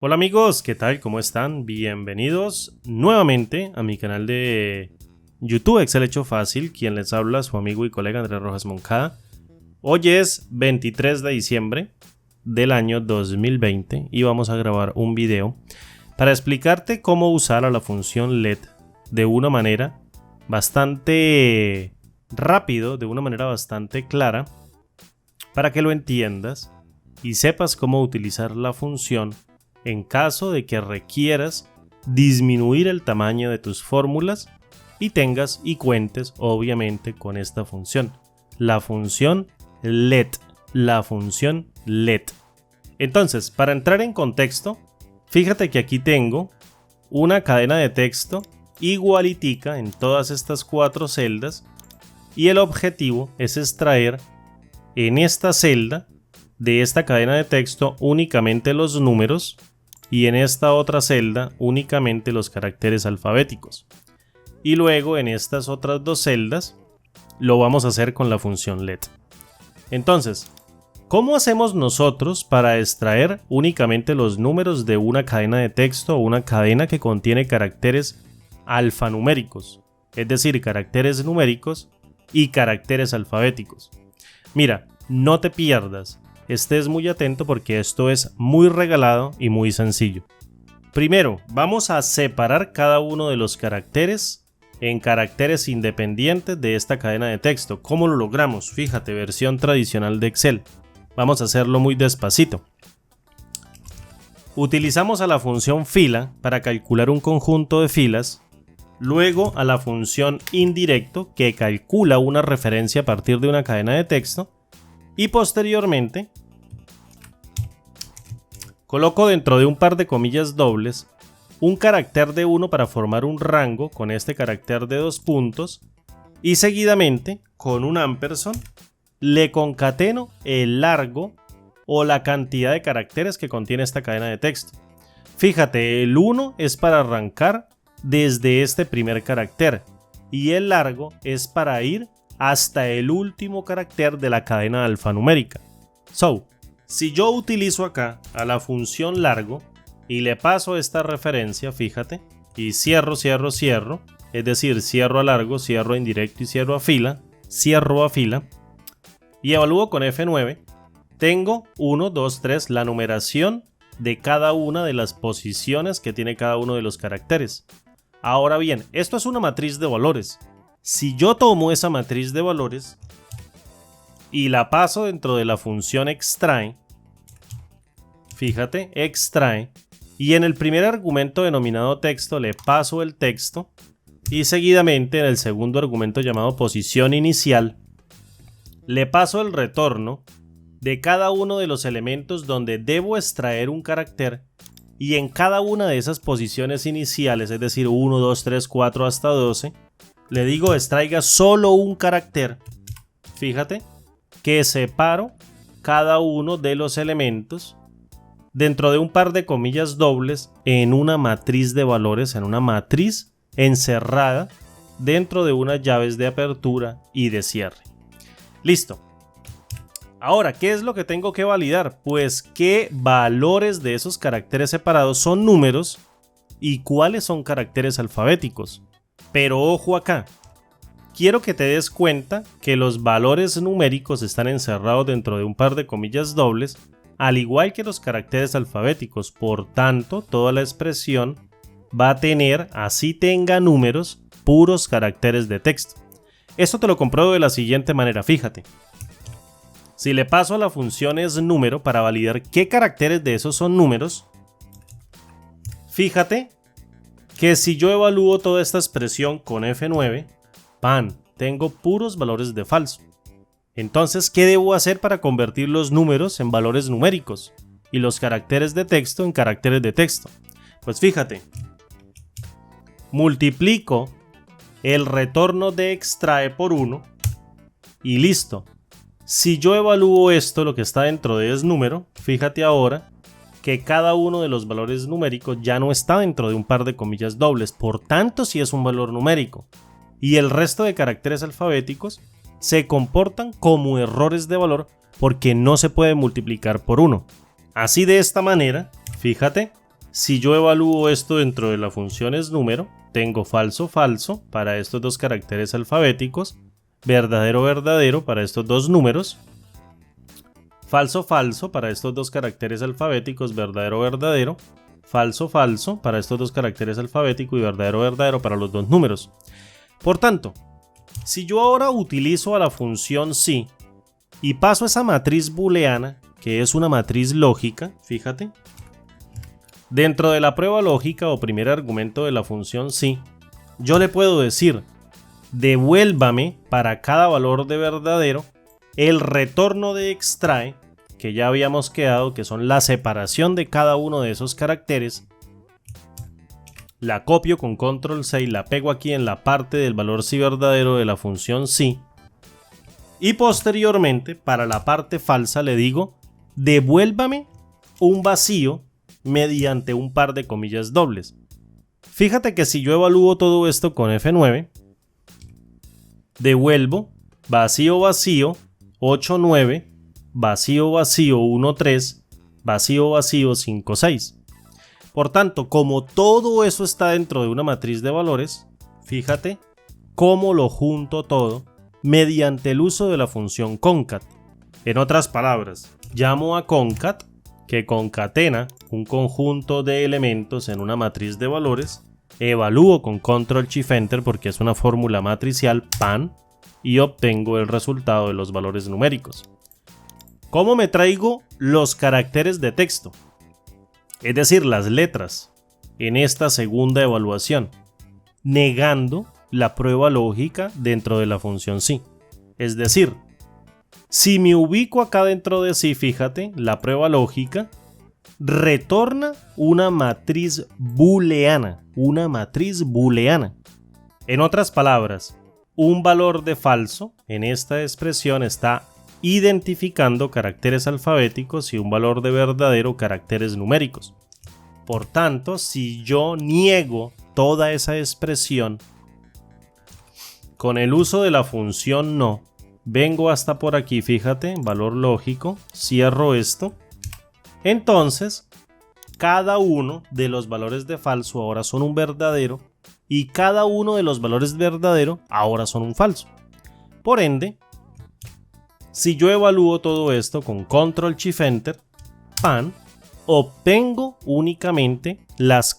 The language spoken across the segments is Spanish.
Hola amigos, ¿qué tal? ¿Cómo están? Bienvenidos nuevamente a mi canal de YouTube Excel Hecho Fácil, quien les habla, su amigo y colega Andrés Rojas Moncada. Hoy es 23 de diciembre del año 2020 y vamos a grabar un video para explicarte cómo usar a la función LED de una manera bastante rápido, de una manera bastante clara, para que lo entiendas y sepas cómo utilizar la función en caso de que requieras disminuir el tamaño de tus fórmulas y tengas y cuentes obviamente con esta función, la función LED, Entonces, para entrar en contexto, fíjate que aquí tengo una cadena de texto igualitica en todas estas 4 celdas y el objetivo es extraer en esta celda de esta cadena de texto únicamente los números y en esta otra celda únicamente los caracteres alfabéticos. Y luego en estas otras 2 celdas lo vamos a hacer con la función LED. Entonces, ¿cómo hacemos nosotros para extraer únicamente los números de una cadena de texto o una cadena que contiene caracteres alfanuméricos? Es decir, caracteres numéricos y caracteres alfabéticos. Mira, no te pierdas. Estés muy atento porque esto es muy regalado y muy sencillo. Primero, vamos a separar cada uno de los caracteres en caracteres independientes de esta cadena de texto. ¿Cómo lo logramos? Fíjate, versión tradicional de Excel. Vamos a hacerlo muy despacito. Utilizamos a la función fila para calcular un conjunto de filas, luego a la función indirecto que calcula una referencia a partir de una cadena de texto, y posteriormente coloco dentro de un par de comillas dobles un carácter de 1 para formar un rango con este carácter de 2 puntos y seguidamente con un ampersand le concateno el largo o la cantidad de caracteres que contiene esta cadena de texto. Fíjate, el 1 es para arrancar desde este primer carácter y el largo es para ir hasta el último carácter de la cadena alfanumérica. Si yo utilizo acá a la función largo y le paso esta referencia, fíjate, y cierro, es decir, cierro a largo, cierro a indirecto y cierro a fila, y evalúo con F9, tengo 1, 2, 3, la numeración de cada una de las posiciones que tiene cada uno de los caracteres. Ahora bien, esto es una matriz de valores. Si yo tomo esa matriz de valores y la paso dentro de la función extrae, fíjate, extrae, y en el primer argumento denominado texto le paso el texto y seguidamente en el segundo argumento llamado posición inicial le paso el retorno de cada uno de los elementos donde debo extraer un carácter, y en cada una de esas posiciones iniciales, es decir 1, 2, 3, 4 hasta 12, le digo extraiga solo un carácter. Fíjate que separo cada uno de los elementos dentro de un par de comillas dobles en una matriz de valores, en una matriz encerrada dentro de unas llaves de apertura y de cierre. Listo. Ahora, ¿qué es lo que tengo que validar? Pues qué valores de esos caracteres separados son números y cuáles son caracteres alfabéticos. Pero ojo acá, quiero que te des cuenta que los valores numéricos están encerrados dentro de un par de comillas dobles, al igual que los caracteres alfabéticos. Por tanto, toda la expresión va a tener, así tenga números, puros caracteres de texto. Esto te lo compruebo de la siguiente manera, fíjate. Si le paso a la función isNúmero para validar qué caracteres de esos son números, fíjate que si yo evalúo toda esta expresión con F9, tengo puros valores de falso. Entonces, ¿qué debo hacer para convertir los números en valores numéricos y los caracteres de texto en caracteres de texto? Pues fíjate, multiplico el retorno de extrae por 1 y listo. Si yo evalúo esto, lo que está dentro de isNúmero, fíjate ahora que cada uno de los valores numéricos ya no está dentro de un par de comillas dobles, por tanto sí es un valor numérico, y el resto de caracteres alfabéticos se comportan como errores de valor porque no se puede multiplicar por 1. Así, de esta manera, fíjate, Si yo evalúo esto dentro de la función isNúmero, tengo falso, falso para estos dos caracteres alfabéticos, verdadero, verdadero para estos dos números, falso, falso para estos dos caracteres alfabéticos, verdadero, verdadero, falso, falso para estos dos caracteres alfabéticos y verdadero, verdadero para los dos números. Por tanto, si yo ahora utilizo a la función si y paso esa matriz booleana, que es una matriz lógica, fíjate, dentro de la prueba lógica o primer argumento de la función si, yo le puedo decir, devuélvame para cada valor de verdadero el retorno de extrae, que ya habíamos quedado que son la separación de cada uno de esos caracteres. La copio con control C y la pego aquí en la parte del valor si verdadero de la función si. Y posteriormente, para la parte falsa le digo, devuélvame un vacío mediante un par de comillas dobles. Fíjate que si yo evalúo todo esto con F9, devuelvo vacío, vacío, 8, 9, vacío, vacío, 1, 3, vacío, vacío, 5, 6. Por tanto, como todo eso está dentro de una matriz de valores, fíjate cómo lo junto todo mediante el uso de la función concat. En otras palabras, llamo a concat, que concatena un conjunto de elementos en una matriz de valores, evalúo con control shift enter porque es una fórmula matricial pan y obtengo el resultado de los valores numéricos. ¿Cómo me traigo los caracteres de texto? Es decir, las letras, en esta segunda evaluación, negando la prueba lógica dentro de la función si. Es decir, si me ubico acá dentro de si, fíjate, la prueba lógica retorna una matriz booleana, En otras palabras, un valor de falso en esta expresión está identificando caracteres alfabéticos y un valor de verdadero caracteres numéricos. Por tanto, si yo niego toda esa expresión con el uso de la función no, vengo hasta por aquí, fíjate, valor lógico, cierro esto, entonces cada uno de los valores de falso ahora son un verdadero y cada uno de los valores de verdadero ahora son un falso. Por ende, si yo evalúo todo esto con control shift enter, pan, obtengo únicamente las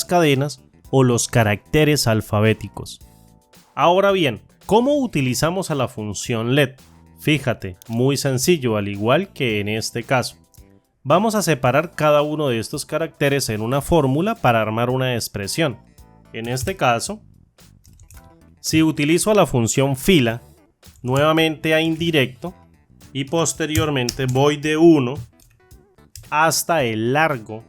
cadenas o los caracteres alfabéticos. Ahora bien, ¿cómo utilizamos a la función let? Fíjate, muy sencillo, al igual que en este caso. Vamos a separar cada uno de estos caracteres en una fórmula para armar una expresión. En este caso, si utilizo a la función fila, nuevamente a indirecto, y posteriormente voy de 1 hasta el largo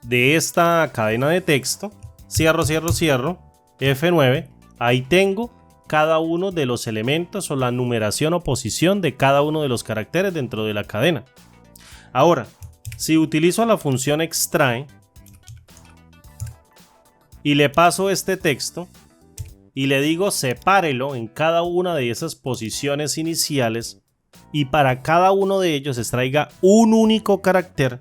de esta cadena de texto, cierro, cierro, cierro, F9, ahí tengo cada uno de los elementos o la numeración o posición de cada uno de los caracteres dentro de la cadena. Ahora, si utilizo a la función extrae y le paso este texto y le digo sepárelo en cada una de esas posiciones iniciales y para cada uno de ellos extraiga un único carácter,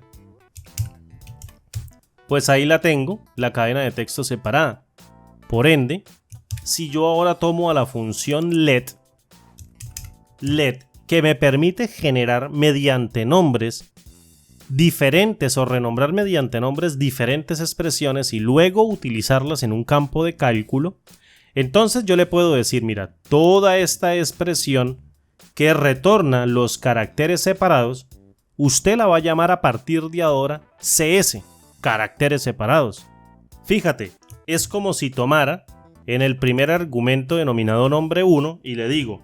pues ahí la tengo, la cadena de texto separada. Por ende, si yo ahora tomo a la función let, que me permite generar mediante nombres diferentes o renombrar mediante nombres diferentes expresiones y luego utilizarlas en un campo de cálculo, entonces yo le puedo decir, mira, toda esta expresión que retorna los caracteres separados, usted la va a llamar a partir de ahora CS, caracteres separados. Fíjate, es como si tomara en el primer argumento denominado nombre 1 y le digo,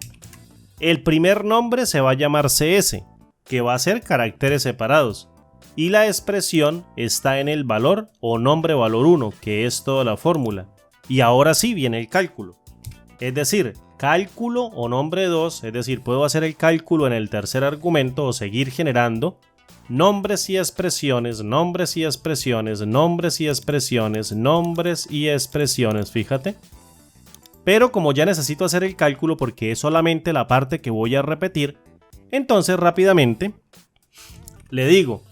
el primer nombre se va a llamar CS, que va a ser caracteres separados, y la expresión está en el valor o nombre valor 1, que es toda la fórmula. Y ahora sí viene el cálculo. Es decir, cálculo o nombre 2, es decir, puedo hacer el cálculo en el tercer argumento o seguir generando nombres y expresiones, nombres y expresiones, nombres y expresiones, nombres y expresiones, fíjate. Pero como ya necesito hacer el cálculo porque es solamente la parte que voy a repetir, entonces rápidamente le digo,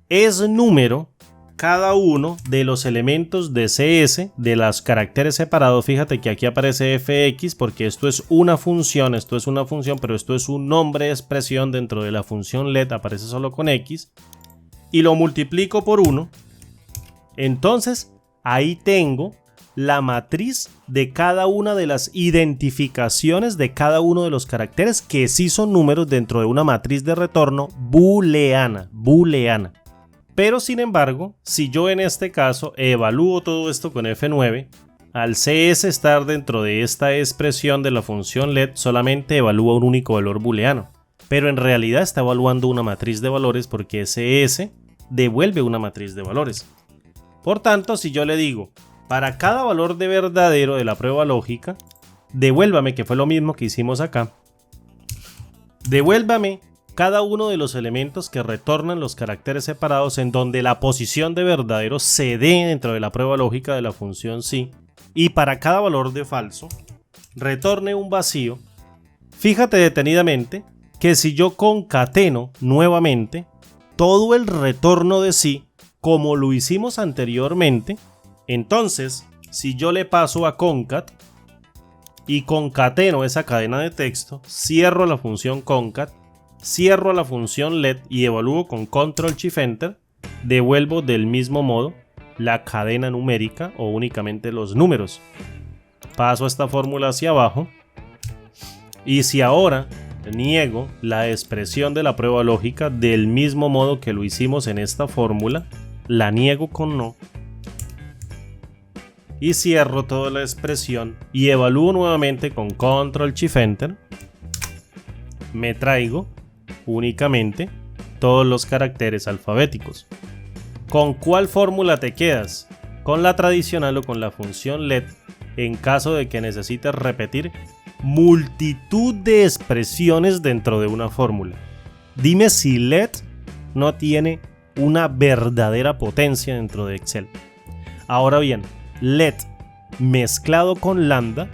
es número cada uno de los elementos de CS, de los caracteres separados. Fíjate que aquí aparece fx porque esto es una función, pero esto es un nombre de expresión dentro de la función let, aparece solo con x, y lo multiplico por 1. Entonces ahí tengo la matriz de cada una de las identificaciones de cada uno de los caracteres que sí son números dentro de una matriz de retorno booleana. Pero sin embargo, si yo en este caso evalúo todo esto con F9, al CS estar dentro de esta expresión de la función let, solamente evalúa un único valor booleano. Pero en realidad está evaluando una matriz de valores porque CS devuelve una matriz de valores. Por tanto, si yo le digo, para cada valor de verdadero de la prueba lógica, devuélvame, que fue lo mismo que hicimos acá, devuélvame cada uno de los elementos que retornan los caracteres separados en donde la posición de verdadero se dé dentro de la prueba lógica de la función sí, y para cada valor de falso, retorne un vacío. Fíjate detenidamente que si yo concateno nuevamente todo el retorno de sí, como lo hicimos anteriormente, entonces si yo le paso a concat y concateno esa cadena de texto, cierro la función concat, cierro la función let y evalúo con control shift enter, devuelvo del mismo modo la cadena numérica o únicamente los números. Paso esta fórmula hacia abajo y si ahora niego la expresión de la prueba lógica del mismo modo que lo hicimos en esta fórmula, la niego con no y cierro toda la expresión y evalúo nuevamente con control shift enter, me traigo únicamente todos los caracteres alfabéticos. ¿Con cuál fórmula te quedas? ¿Con la tradicional o con la función let en caso de que necesites repetir multitud de expresiones dentro de una fórmula? Dime si let no tiene una verdadera potencia dentro de Excel. Ahora bien, let mezclado con lambda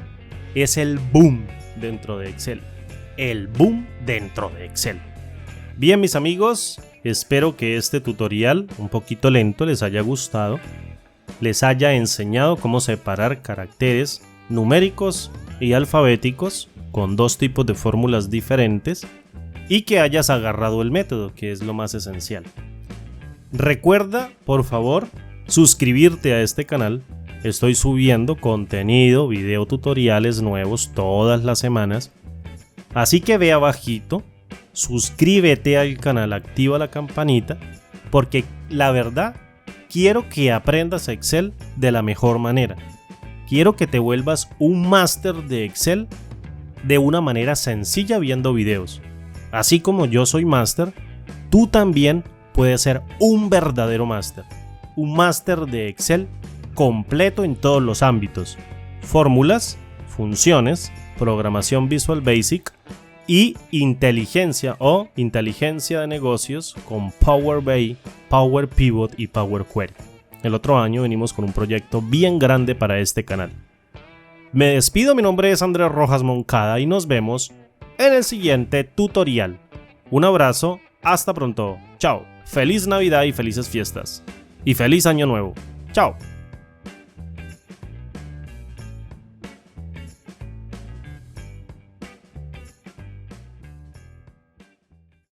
es el boom dentro de Excel. El boom dentro de Excel. Bien, mis amigos, espero que este tutorial, un poquito lento, les haya gustado, les haya enseñado cómo separar caracteres numéricos y alfabéticos con dos tipos de fórmulas diferentes y que hayas agarrado el método, que es lo más esencial. Recuerda, por favor, suscribirte a este canal. Estoy subiendo contenido, video tutoriales nuevos todas las semanas. Así que ve abajito, suscríbete al canal, activa la campanita, porque la verdad quiero que aprendas Excel de la mejor manera. Quiero que te vuelvas un máster de Excel de una manera sencilla viendo videos. Así como yo soy máster, tú también puedes ser un verdadero máster. Un máster de Excel completo en todos los ámbitos: fórmulas, funciones, programación Visual Basic y inteligencia o inteligencia de negocios con Power BI, Power Pivot y Power Query. El otro año venimos con un proyecto bien grande para este canal. Me despido, mi nombre es Andrés Rojas Moncada y nos vemos en el siguiente tutorial. Un abrazo, hasta pronto, chao, feliz Navidad y felices fiestas. Y feliz Año Nuevo, chao.